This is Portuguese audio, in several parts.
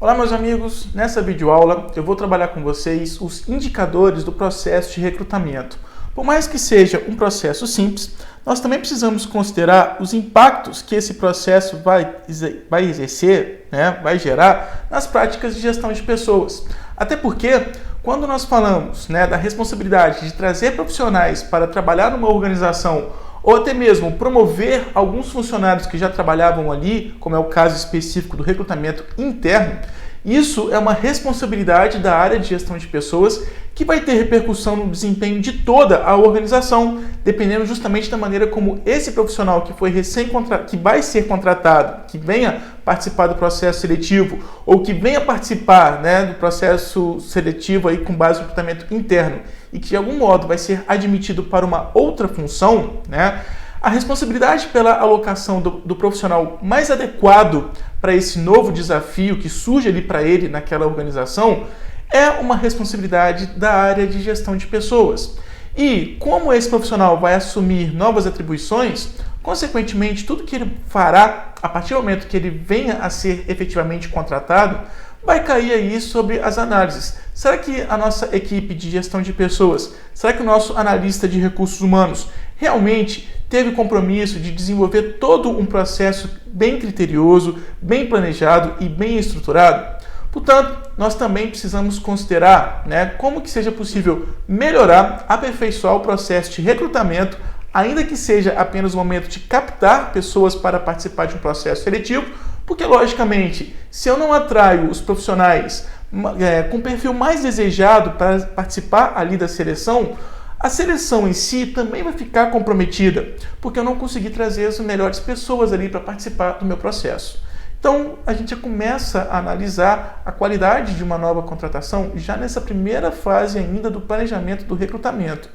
Olá meus amigos, nessa videoaula eu vou trabalhar com vocês os indicadores do processo de recrutamento. Por mais que seja um processo simples, nós também precisamos considerar os impactos que esse processo vai exercer, vai gerar nas práticas de gestão de pessoas. Até porque, quando nós falamos da responsabilidade de trazer profissionais para trabalhar numa organização ou até mesmo promover alguns funcionários que já trabalhavam ali, como é o caso específico do recrutamento interno, isso é uma responsabilidade da área de gestão de pessoas que vai ter repercussão no desempenho de toda a organização, dependendo justamente da maneira como esse profissional que foi que vai ser contratado, que venha participar do processo seletivo ou que venha participar do processo seletivo aí com base no recrutamento interno e que de algum modo vai ser admitido para uma outra função, a responsabilidade pela alocação do profissional mais adequado para esse novo desafio que surge ali para ele naquela organização é uma responsabilidade da área de gestão de pessoas. E como esse profissional vai assumir novas atribuições, consequentemente, tudo que ele fará a partir do momento que ele venha a ser efetivamente contratado, vai cair aí sobre as análises. Será que a nossa equipe de gestão de pessoas, será que o nosso analista de recursos humanos realmente teve o compromisso de desenvolver todo um processo bem criterioso, bem planejado e bem estruturado? Portanto, nós também precisamos considerar como que seja possível melhorar, aperfeiçoar o processo de recrutamento, ainda que seja apenas o momento de captar pessoas para participar de um processo seletivo, porque, logicamente, se eu não atraio os profissionais com o perfil mais desejado para participar ali da seleção, a seleção em si também vai ficar comprometida, porque eu não consegui trazer as melhores pessoas ali para participar do meu processo. Então, a gente já começa a analisar a qualidade de uma nova contratação já nessa primeira fase ainda do planejamento do recrutamento.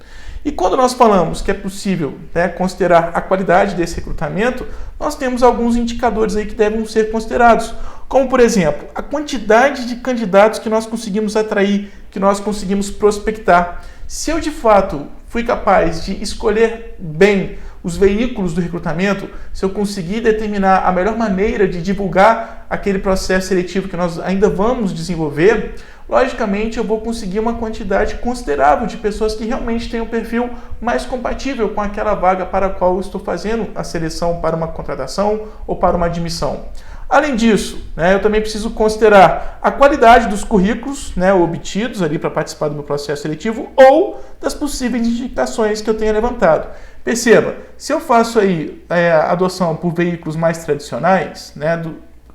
E quando nós falamos que é possível considerar a qualidade desse recrutamento, nós temos alguns indicadores aí que devem ser considerados, como, por exemplo, a quantidade de candidatos que nós conseguimos atrair, que nós conseguimos prospectar. Se eu, de fato, fui capaz de escolher bem os veículos do recrutamento, se eu conseguir determinar a melhor maneira de divulgar aquele processo seletivo que nós ainda vamos desenvolver, logicamente eu vou conseguir uma quantidade considerável de pessoas que realmente têm um perfil mais compatível com aquela vaga para a qual eu estou fazendo a seleção para uma contratação ou para uma admissão. Além disso, eu também preciso considerar a qualidade dos currículos obtidos ali para participar do meu processo seletivo ou das possíveis indicações que eu tenha levantado. Perceba, se eu faço aí a adoção por veículos mais tradicionais,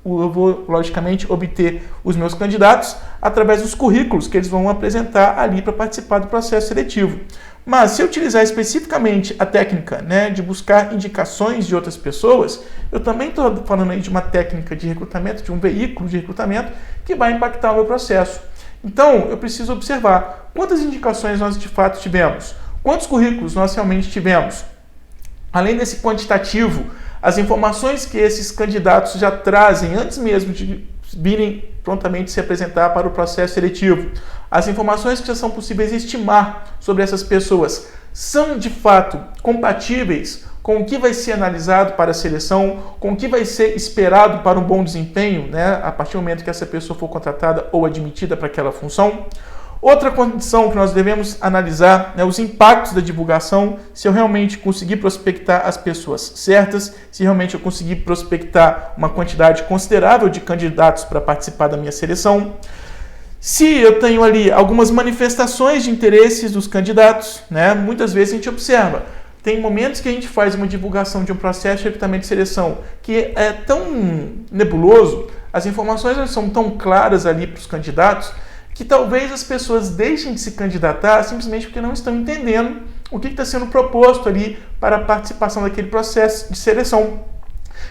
eu vou, logicamente, obter os meus candidatos através dos currículos que eles vão apresentar ali para participar do processo seletivo. Mas se eu utilizar especificamente a técnica de buscar indicações de outras pessoas, eu também estou falando aí de uma técnica de recrutamento, de um veículo de recrutamento que vai impactar o meu processo. Então, eu preciso observar quantas indicações nós de fato tivemos, quantos currículos nós realmente tivemos. Além desse quantitativo, as informações que esses candidatos já trazem antes mesmo de virem prontamente se apresentar para o processo seletivo, as informações que já são possíveis estimar sobre essas pessoas são de fato compatíveis com o que vai ser analisado para a seleção, com o que vai ser esperado para um bom desempenho, a partir do momento que essa pessoa for contratada ou admitida para aquela função. Outra condição que nós devemos analisar os impactos da divulgação, se eu realmente conseguir prospectar as pessoas certas, se realmente eu conseguir prospectar uma quantidade considerável de candidatos para participar da minha seleção. Se eu tenho ali algumas manifestações de interesses dos candidatos, muitas vezes a gente observa, tem momentos que a gente faz uma divulgação de um processo de recrutamento de seleção que é tão nebuloso, as informações não são tão claras ali para os candidatos, que talvez as pessoas deixem de se candidatar simplesmente porque não estão entendendo o que está sendo proposto ali para a participação daquele processo de seleção.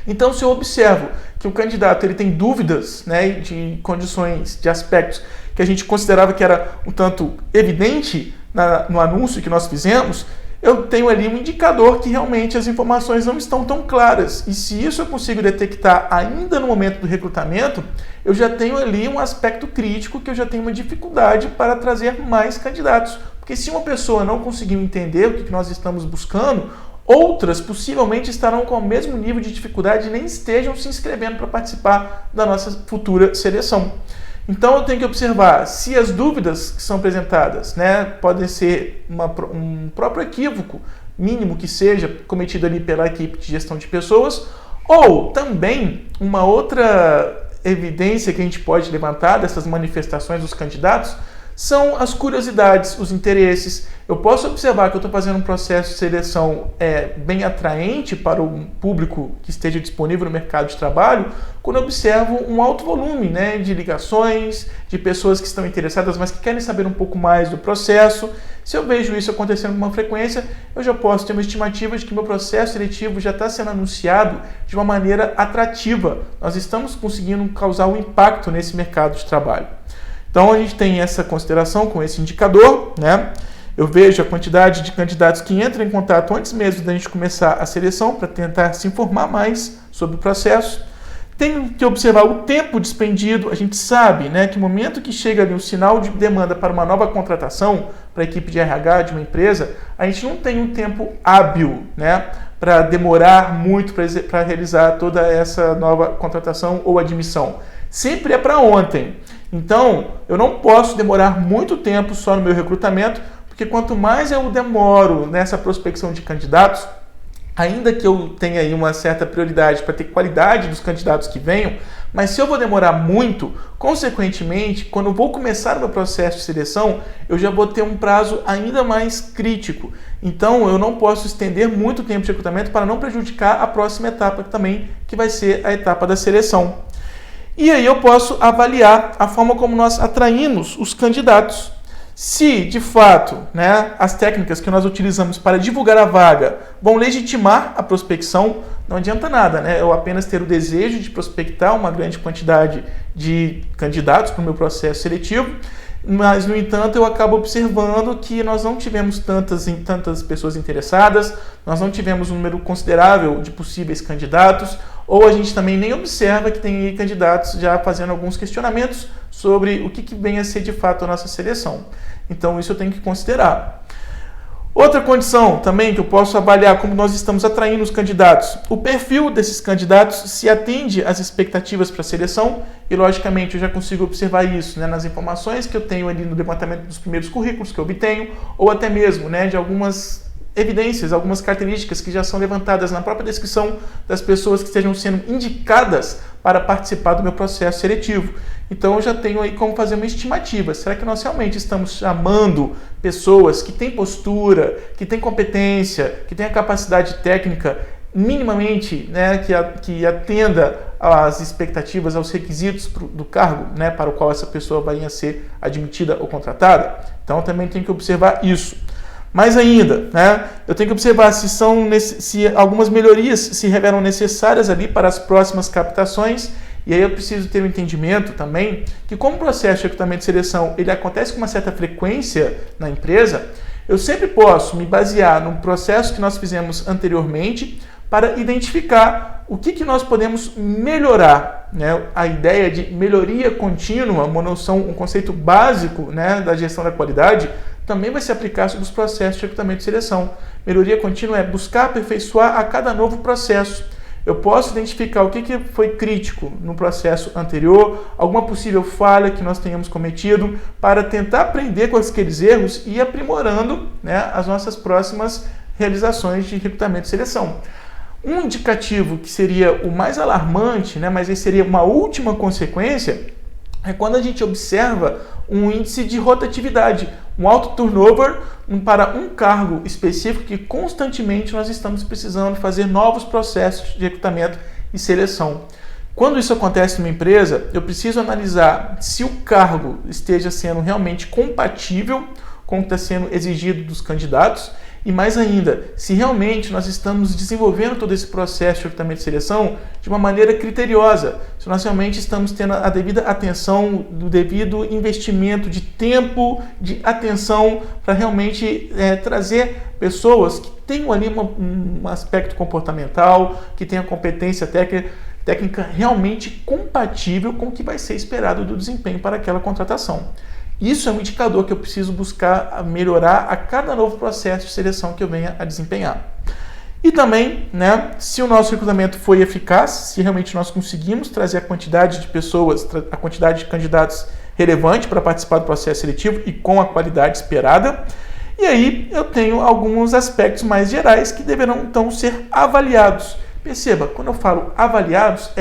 Então, se eu observo que o candidato ele tem dúvidas de condições, de aspectos que a gente considerava que era um tanto evidente no anúncio que nós fizemos, eu tenho ali um indicador que realmente as informações não estão tão claras. E se isso eu consigo detectar ainda no momento do recrutamento, eu já tenho ali um aspecto crítico que eu já tenho uma dificuldade para trazer mais candidatos. Porque se uma pessoa não conseguiu entender o que nós estamos buscando, Outras possivelmente estarão com o mesmo nível de dificuldade e nem estejam se inscrevendo para participar da nossa futura seleção. Então eu tenho que observar se as dúvidas que são apresentadas, né, podem ser um próprio equívoco mínimo que seja cometido ali pela equipe de gestão de pessoas, ou também uma outra evidência que a gente pode levantar dessas manifestações dos candidatos são as curiosidades, os interesses. Eu posso observar que eu estou fazendo um processo de seleção bem atraente para o público que esteja disponível no mercado de trabalho quando eu observo um alto volume, né, de ligações, de pessoas que estão interessadas, mas que querem saber um pouco mais do processo. Se eu vejo isso acontecendo com uma frequência, eu já posso ter uma estimativa de que meu processo seletivo já está sendo anunciado de uma maneira atrativa. Nós estamos conseguindo causar um impacto nesse mercado de trabalho. Então a gente tem essa consideração com esse indicador, né? Eu vejo a quantidade de candidatos que entram em contato antes mesmo da gente começar a seleção para tentar se informar mais sobre o processo. Tenho que observar o tempo despendido. A gente sabe, né, que no momento que chega ali um sinal de demanda para uma nova contratação para a equipe de RH de uma empresa, a gente não tem um tempo hábil, né, para demorar muito para realizar toda essa nova contratação ou admissão. Sempre é para ontem. Então, eu não posso demorar muito tempo só no meu recrutamento, porque quanto mais eu demoro nessa prospecção de candidatos, ainda que eu tenha aí uma certa prioridade para ter qualidade dos candidatos que venham, mas se eu vou demorar muito, consequentemente, quando eu vou começar o meu processo de seleção, eu já vou ter um prazo ainda mais crítico. Então, eu não posso estender muito tempo de recrutamento para não prejudicar a próxima etapa também, que vai ser a etapa da seleção. E aí eu posso avaliar a forma como nós atraímos os candidatos. Se, de fato, né, as técnicas que nós utilizamos para divulgar a vaga vão legitimar a prospecção, não adianta nada, né? Eu apenas ter o desejo de prospectar uma grande quantidade de candidatos para o meu processo seletivo, mas, no entanto, eu acabo observando que nós não tivemos tantas pessoas interessadas, nós não tivemos um número considerável de possíveis candidatos, ou a gente também nem observa que tem candidatos já fazendo alguns questionamentos sobre o que vem a ser de fato a nossa seleção. Então, isso eu tenho que considerar. Outra condição também que eu posso avaliar como nós estamos atraindo os candidatos. O perfil desses candidatos se atende às expectativas para a seleção e, logicamente, eu já consigo observar isso, né, nas informações que eu tenho ali no levantamento dos primeiros currículos que eu obtenho ou até mesmo, né, de algumas evidências, algumas características que já são levantadas na própria descrição das pessoas que estejam sendo indicadas para participar do meu processo seletivo. Então eu já tenho aí como fazer uma estimativa. Será que nós realmente estamos chamando pessoas que têm postura, que têm competência, que têm a capacidade técnica minimamente, né, que atenda às expectativas, aos requisitos do cargo, né, para o qual essa pessoa vai ser admitida ou contratada? Então eu também tenho que observar isso. Mais ainda, né, eu tenho que observar se algumas melhorias se revelam necessárias ali para as próximas captações, e aí eu preciso ter um entendimento também que, como o processo de recrutamento e seleção ele acontece com uma certa frequência na empresa, eu sempre posso me basear no processo que nós fizemos anteriormente para identificar o que nós podemos melhorar, né? A ideia de melhoria contínua, uma noção, um conceito básico, né, da gestão da qualidade, também vai se aplicar sobre os processos de recrutamento e seleção. Melhoria contínua é buscar aperfeiçoar a cada novo processo. Eu posso identificar o que foi crítico no processo anterior, alguma possível falha que nós tenhamos cometido, para tentar aprender com aqueles erros e ir aprimorando, né, as nossas próximas realizações de recrutamento e seleção. Um indicativo que seria o mais alarmante, né, mas esse seria uma última consequência, é quando a gente observa um índice de rotatividade, um alto turnover para um cargo específico que constantemente nós estamos precisando fazer novos processos de recrutamento e seleção. Quando isso acontece numa empresa, eu preciso analisar se o cargo esteja sendo realmente compatível com o que está sendo exigido dos candidatos e, mais ainda, se realmente nós estamos desenvolvendo todo esse processo de recrutamento e seleção de uma maneira criteriosa, se nós realmente estamos tendo a devida atenção, do devido investimento de tempo, de atenção para realmente trazer pessoas que tenham ali um aspecto comportamental, que tenham competência técnica realmente compatível com o que vai ser esperado do desempenho para aquela contratação. Isso é um indicador que eu preciso buscar melhorar a cada novo processo de seleção que eu venha a desempenhar. E também, né, se o nosso recrutamento foi eficaz, se realmente nós conseguimos trazer a quantidade de pessoas, a quantidade de candidatos relevante para participar do processo seletivo e com a qualidade esperada. E aí eu tenho alguns aspectos mais gerais que deverão então ser avaliados. Perceba, quando eu falo avaliados,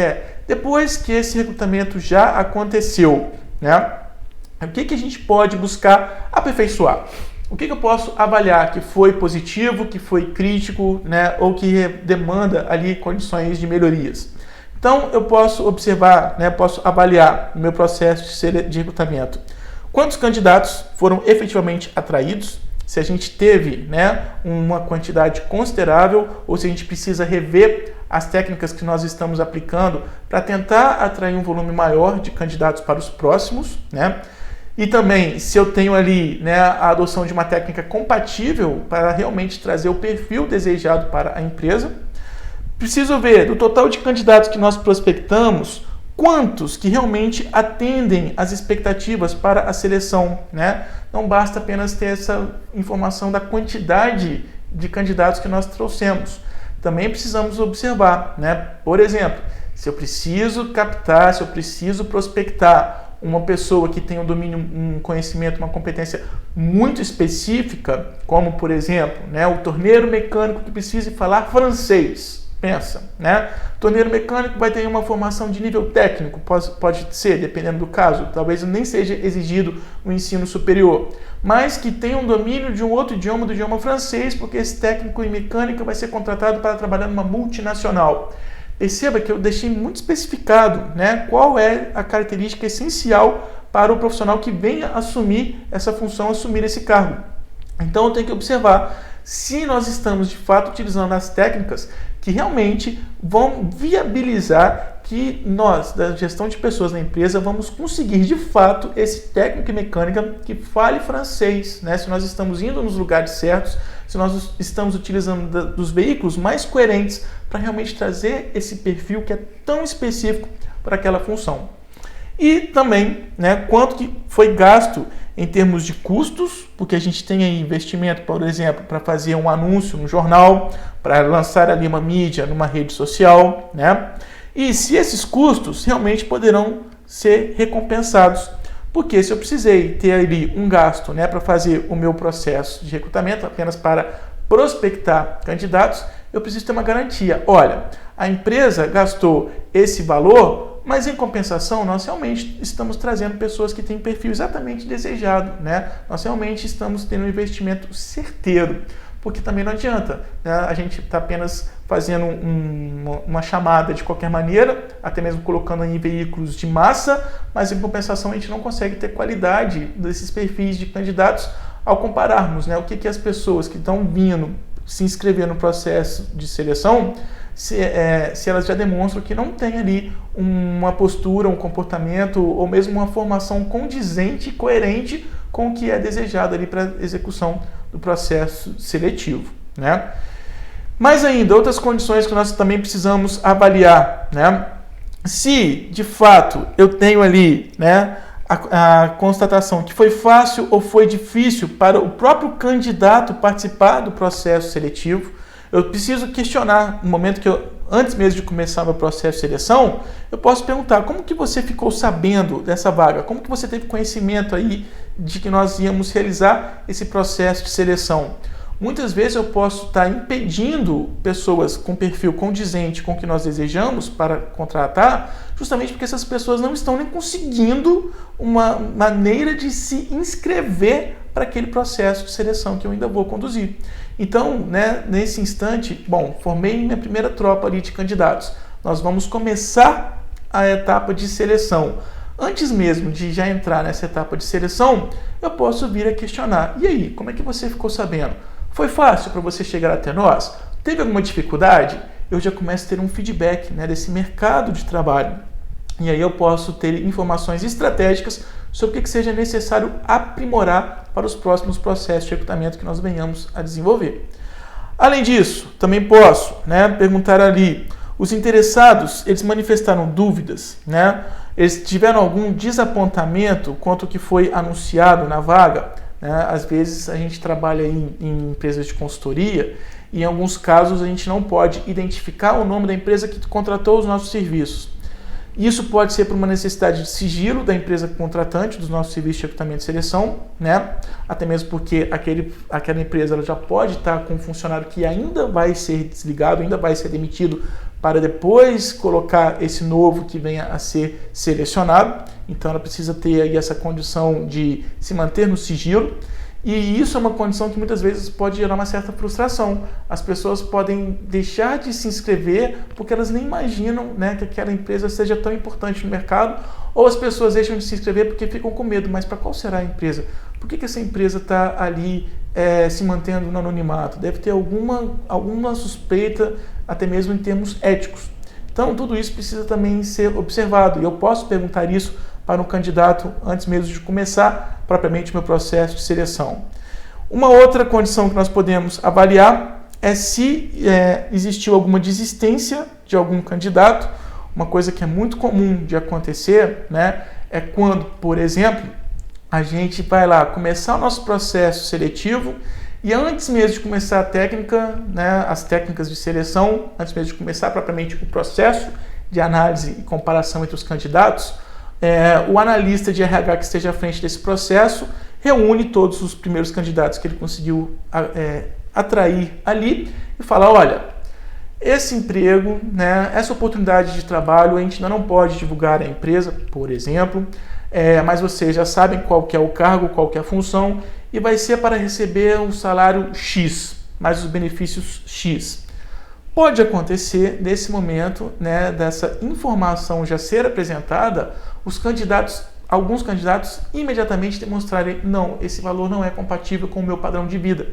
depois que esse recrutamento já aconteceu, né, o que a gente pode buscar aperfeiçoar? O que eu posso avaliar que foi positivo, que foi crítico, né, ou que demanda ali condições de melhorias? Então, eu posso observar, né, posso avaliar no meu processo de recrutamento quantos candidatos foram efetivamente atraídos, se a gente teve, né, uma quantidade considerável ou se a gente precisa rever as técnicas que nós estamos aplicando para tentar atrair um volume maior de candidatos para os próximos, né? E também se eu tenho ali, né, a adoção de uma técnica compatível para realmente trazer o perfil desejado para a empresa. Preciso ver do total de candidatos que nós prospectamos, quantos que realmente atendem às expectativas para a seleção, né? Não basta apenas ter essa informação da quantidade de candidatos que nós trouxemos. Também precisamos observar, né? Por exemplo, se eu preciso captar, se eu preciso prospectar uma pessoa que tem um domínio, um conhecimento, uma competência muito específica, como, por exemplo, né, o torneiro mecânico que precisa falar francês. Pensa, né? O torneiro mecânico vai ter uma formação de nível técnico, pode ser, dependendo do caso, talvez nem seja exigido no ensino superior, mas que tenha um domínio de um outro idioma, do idioma francês, porque esse técnico em mecânica vai ser contratado para trabalhar numa multinacional. Perceba que eu deixei muito especificado, né, qual é a característica essencial para o profissional que venha assumir essa função, assumir esse cargo. Então eu tenho que observar se nós estamos de fato utilizando as técnicas que realmente vão viabilizar que nós, da gestão de pessoas na empresa, vamos conseguir de fato esse técnico em mecânica que fale francês, né? Se nós estamos indo nos lugares certos, se nós estamos utilizando dos veículos mais coerentes para realmente trazer esse perfil que é tão específico para aquela função. E também, né, quanto que foi gasto em termos de custos, porque a gente tem aí investimento, por exemplo, para fazer um anúncio no jornal, para lançar ali uma mídia numa rede social, né? E se esses custos realmente poderão ser recompensados. Porque se eu precisei ter ali um gasto, né, para fazer o meu processo de recrutamento, apenas para prospectar candidatos, eu preciso ter uma garantia. Olha, a empresa gastou esse valor, mas em compensação nós realmente estamos trazendo pessoas que têm perfil exatamente desejado, né? Nós realmente estamos tendo um investimento certeiro. Porque também não adianta, né, a gente está apenas fazendo uma chamada de qualquer maneira, até mesmo colocando em veículos de massa, mas em compensação a gente não consegue ter qualidade desses perfis de candidatos ao compararmos, né, o que as pessoas que estão vindo se inscrever no processo de seleção, se elas já demonstram que não tem ali uma postura, um comportamento ou mesmo uma formação condizente e coerente com o que é desejado ali para execução do processo seletivo, né? Mas ainda, outras condições que nós também precisamos avaliar, né? Se, de fato, eu tenho ali, né, a constatação que foi fácil ou foi difícil para o próprio candidato participar do processo seletivo, eu preciso questionar no momento que antes mesmo de começar o processo de seleção, eu posso perguntar como que você ficou sabendo dessa vaga, como que você teve conhecimento aí de que nós íamos realizar esse processo de seleção. Muitas vezes eu posso estar impedindo pessoas com perfil condizente com o que nós desejamos para contratar, justamente porque essas pessoas não estão nem conseguindo uma maneira de se inscrever para aquele processo de seleção que eu ainda vou conduzir. Então, né, nesse instante, bom, formei minha primeira tropa ali de candidatos. Nós vamos começar a etapa de seleção. Antes mesmo de já entrar nessa etapa de seleção, eu posso vir a questionar. E aí, como é que você ficou sabendo? Foi fácil para você chegar até nós? Teve alguma dificuldade? Eu já começo a ter um feedback, né, desse mercado de trabalho. E aí eu posso ter informações estratégicas sobre o que seja necessário aprimorar para os próximos processos de recrutamento que nós venhamos a desenvolver. Além disso, também posso, né, perguntar ali, os interessados, eles manifestaram dúvidas, né? Eles tiveram algum desapontamento quanto ao que foi anunciado na vaga, né? Às vezes a gente trabalha em empresas de consultoria e em alguns casos a gente não pode identificar o nome da empresa que contratou os nossos serviços. Isso pode ser por uma necessidade de sigilo da empresa contratante dos nossos serviços de recrutamento e seleção, né? Até mesmo porque aquela empresa ela já pode estar com um funcionário que ainda vai ser desligado, ainda vai ser demitido, para depois colocar esse novo que venha a ser selecionado. Então ela precisa ter aí essa condição de se manter no sigilo. E isso é uma condição que muitas vezes pode gerar uma certa frustração. As pessoas podem deixar de se inscrever porque elas nem imaginam, né, que aquela empresa seja tão importante no mercado, ou as pessoas deixam de se inscrever porque ficam com medo. Mas para qual será a empresa? Por que essa empresa está ali se mantendo no anonimato? Deve ter alguma suspeita, até mesmo em termos éticos. Então tudo isso precisa também ser observado. E eu posso perguntar isso para um candidato antes mesmo de começar propriamente o meu processo de seleção. Uma outra condição que nós podemos avaliar é se existiu alguma desistência de algum candidato. Uma coisa que é muito comum de acontecer, né, é quando, por exemplo, a gente vai lá começar o nosso processo seletivo e antes mesmo de começar a técnica, né, as técnicas de seleção, antes mesmo de começar propriamente o processo de análise e comparação entre os candidatos, o analista de RH que esteja à frente desse processo reúne todos os primeiros candidatos que ele conseguiu atrair ali e fala, olha, esse emprego, né, essa oportunidade de trabalho, a gente ainda não pode divulgar a empresa, por exemplo, mas vocês já sabem qual que é o cargo, qual que é a função, e vai ser para receber um salário X, mais os benefícios X. Pode acontecer, nesse momento, né, dessa informação já ser apresentada, alguns candidatos imediatamente demonstrarem, não, esse valor não é compatível com o meu padrão de vida.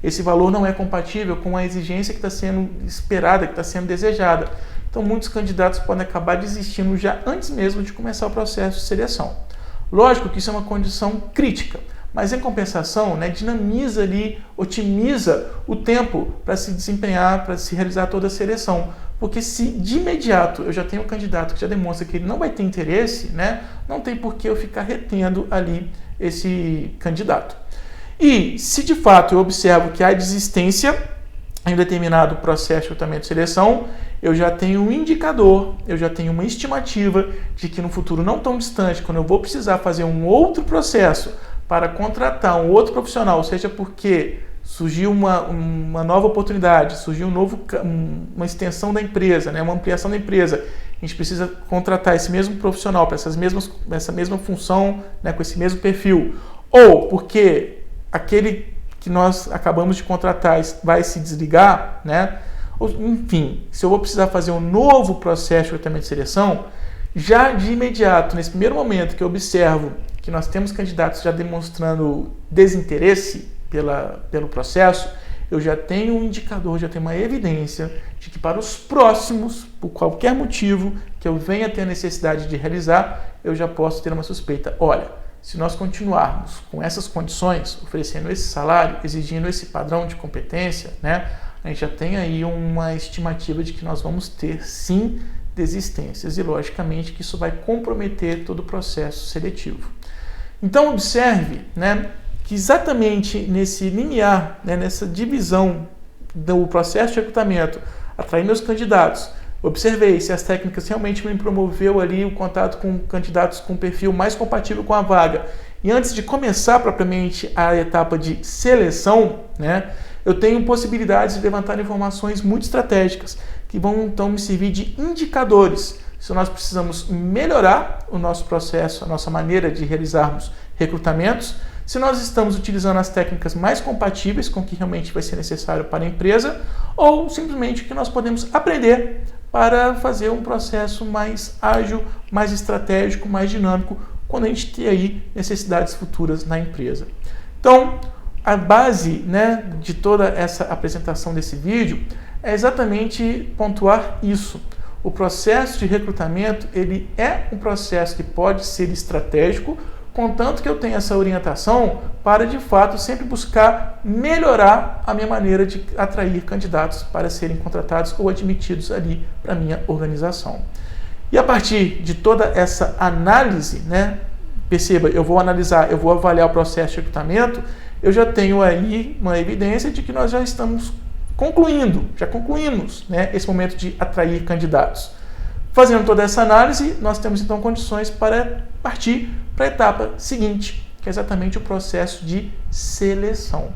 Esse valor não é compatível com a exigência que está sendo esperada, que está sendo desejada. Então, muitos candidatos podem acabar desistindo já antes mesmo de começar o processo de seleção. Lógico que isso é uma condição crítica, mas em compensação, né, dinamiza ali, otimiza o tempo para se desempenhar, para se realizar toda a seleção. Porque se de imediato eu já tenho um candidato que já demonstra que ele não vai ter interesse, né, não tem por que eu ficar retendo ali esse candidato. E se de fato eu observo que há desistência em determinado processo de recrutamento e seleção, eu já tenho um indicador, eu já tenho uma estimativa de que no futuro não tão distante, quando eu vou precisar fazer um outro processo para contratar um outro profissional, seja porque surgiu uma nova oportunidade, surgiu uma extensão da empresa, né, uma ampliação da empresa, a gente precisa contratar esse mesmo profissional para essa mesma função, né, com esse mesmo perfil, ou porque aquele que nós acabamos de contratar vai se desligar, né? Enfim, se eu vou precisar fazer um novo processo de recrutamento e seleção, já de imediato, nesse primeiro momento que eu observo que nós temos candidatos já demonstrando desinteresse pelo processo, eu já tenho um indicador, já tenho uma evidência de que para os próximos, por qualquer motivo que eu venha ter a necessidade de realizar, eu já posso ter uma suspeita. Olha, se nós continuarmos com essas condições, oferecendo esse salário, exigindo esse padrão de competência, né, a gente já tem aí uma estimativa de que nós vamos ter, sim, desistências. E, logicamente, que isso vai comprometer todo o processo seletivo. Então, observe, né, que exatamente nesse limiar, né, nessa divisão do processo de recrutamento, atrair meus candidatos, observei se as técnicas realmente me promoveu ali o contato com candidatos com perfil mais compatível com a vaga. E antes de começar propriamente a etapa de seleção, né, eu tenho possibilidades de levantar informações muito estratégicas que vão então me servir de indicadores se nós precisamos melhorar o nosso processo, a nossa maneira de realizarmos recrutamentos, se nós estamos utilizando as técnicas mais compatíveis com o que realmente vai ser necessário para a empresa, ou simplesmente que nós podemos aprender para fazer um processo mais ágil, mais estratégico, mais dinâmico, quando a gente tem aí necessidades futuras na empresa. Então, a base, né, de toda essa apresentação desse vídeo é exatamente pontuar isso. O processo de recrutamento, ele é um processo que pode ser estratégico, contanto que eu tenha essa orientação para, de fato, sempre buscar melhorar a minha maneira de atrair candidatos para serem contratados ou admitidos ali para a minha organização. E a partir de toda essa análise, né, perceba, eu vou avaliar o processo de recrutamento, eu já tenho aí uma evidência de que nós já estamos já concluímos, né, esse momento de atrair candidatos. Fazendo toda essa análise, nós temos então condições para partir para a etapa seguinte, que é exatamente o processo de seleção.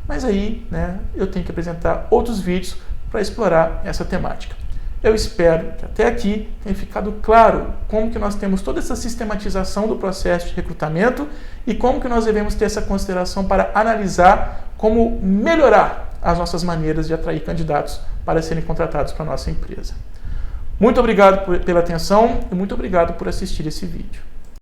Mas aí, né, eu tenho que apresentar outros vídeos para explorar essa temática. Eu espero que até aqui tenha ficado claro como que nós temos toda essa sistematização do processo de recrutamento e como que nós devemos ter essa consideração para analisar como melhorar as nossas maneiras de atrair candidatos para serem contratados para a nossa empresa. Muito obrigado pela atenção e muito obrigado por assistir esse vídeo.